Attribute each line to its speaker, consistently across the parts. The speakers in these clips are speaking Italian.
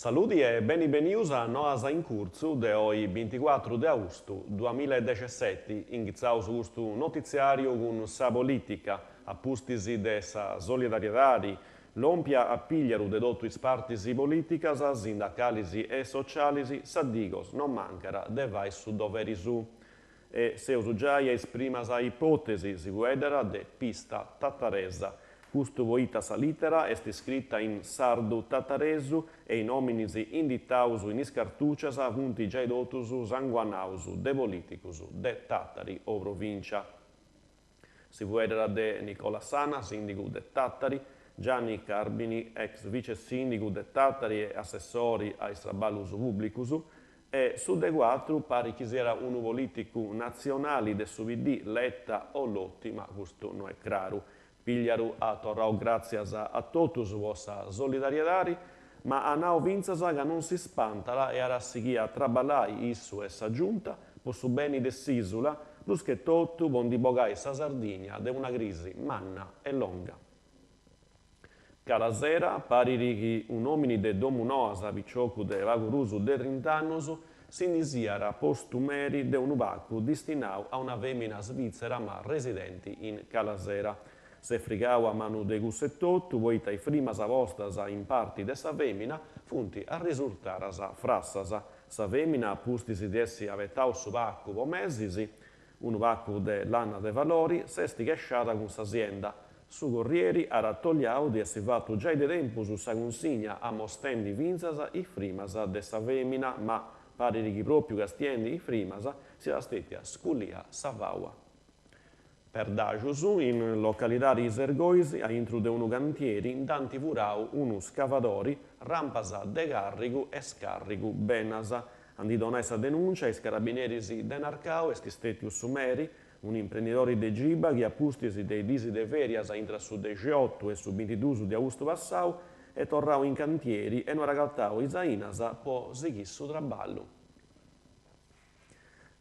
Speaker 1: Saluti e benvenuti a Noasa in Curzu de oggi 24 di agosto 2017, iniziamo su questo notiziario con sa politica, appustisi de sa solidarietà, l'ompia a pigliaru de dotto is partis politicas, sindacali e sociali, sa digos non mancara de vai su doveri su. E se usugiaia esprima sa ipotesi si vedera de pista tattaresa. Custu voita sa litera est scritta in sardu tattaresu e in hominis inditausu in iscartucias avunti già dotusu sanguanausu de politicusu de Tattari o provincia. Si vedera de Nicola Sana, sindicu de Tattari, Gianni Carbini, ex vice sindicu de Tattari e assessori ai traballusu publicusu, e su de quattro pare chi sia un politicu nazionale de su PD, Letta o Lotti, ma questo non è chiaro. Pigliaru a torrau grazias a totus vossa solidarietari, ma a nao vinzasa che non si spantala e a rassighi a traballai issu e sa giunta, possu beni de s'isula, plus che tutto von di bogai sa Sardigna de una crisi manna e longa. Cala sera, pari righi un omini de domu noasa viciocu de vagurusu de rintannusu, s'inisiara postumeri de un ubacu destinau a una femina svizzera ma residenti in Calasera. Se frigau a manu de gussettottu, voita i frimasa vostasa in parti de sa femina, funti a risultare sa frassasa. Sa femina, appustisi di essi avettau su vaccu vo mesisi, un vaccu de l'anna de valori, sesti gesciata con s'azienda. Su corrieri ara togliau di essi fattu già de tempu su sa consigna a mostendi vinzasa i frimasa de sa femina, ma pari righi proprio castiendi i frimasa, si era stetti a sculia sa vaua. Per dagiusu, in località di Sergoisi, a intru de unu cantieri, intanti furau unu scavadori, rampasa de carrigu e scarrigu benasa. Andidonai sa denuncia, i carabinieri de Narcao, esti stetius sumeri, un imprenditore de Giba, che appustisi dei disi de ferias intra su 18 e su 22 di augusto passau, e torrau in cantieri e non ragattau isainasa po sighi su traballu.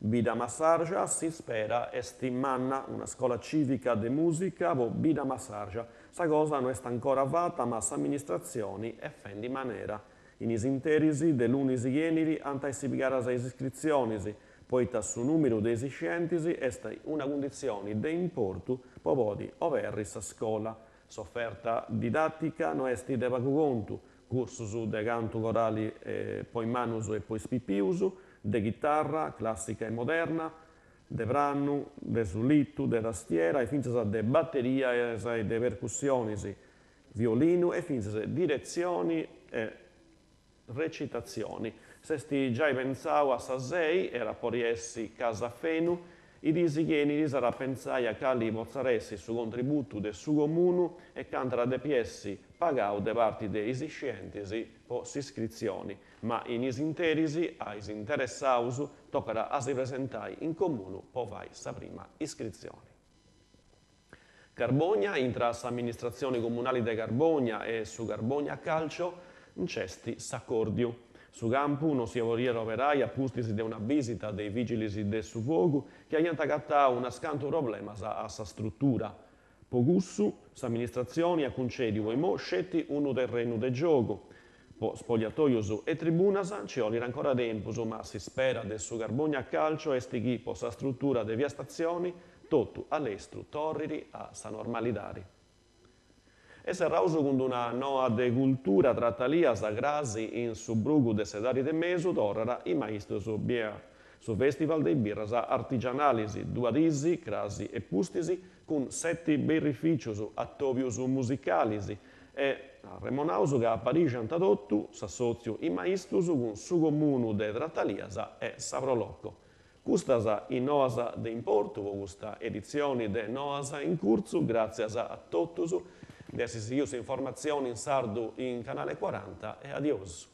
Speaker 1: Bida Massargia si spera esti manna una scuola civica de musica vo Bida Massargia. Sa cosa non è ancora fatta, ma s'amministrazioni e fendi manera. In is interisi de l'unis ieniri antai si pigaras is iscrizionisi, poita su numero de esiscentisi est una condizione de importu po podi overri sa scuola. S'offerta didattica no est de pagu contu, cursus de cantu corali poi manusu e poi spipiusu, de chitarra classica e moderna, de prannu, de sulittu, de tastiera, e finza de batteria e de percussioni, violinu, e finza direzioni e recitazioni. Sesti già pensau a sa sei, era poriessi casa fenu, i disi chieni sarà pensai a cali pozzaressi su contributo de su comunu e cantara de piessi pagau de parti de isiscientisi po s'iscrizioni, ma in is interisi a is interessausu toccherà a si presentai in comunu po vai sa prima iscrizioni. Carbogna, intra s'amministrazioni comunali de Carbogna e su Carbogna Calcio, incesti s'accordiu. Su campu non si vorriero operai appustisi de una visita dei vigili de su fuoco che hanno cattau una scanto problema a sa struttura. Pogussu, s'amministrazione a concediu e mo scetti uno terreno de gioco. Po spogliatoiusu e tribunasa ci olira ancora tempo, ma si spera de su Carbogna Calcio esti chi po sa struttura de via stazioni tottu all'estru torriri a sa normalitari. E serrausu con una noa de cultura trattalia sa grasi in su brugu de sedari de mesu torrara i maestri su bier. Su festival de birras artigianalisi, duadisi, crasi e pustisi, con 7 birrificius attovius musicalisi e remonausu che a Parigi antadottu s'assoziu i maestri con su comunu de trattaliasa e sa prolocco. Custasa in Noasa de importu, questa edizione de Noasa in curso, grazie a totusu. Desi informazioni in sardo in canale 40 e adios.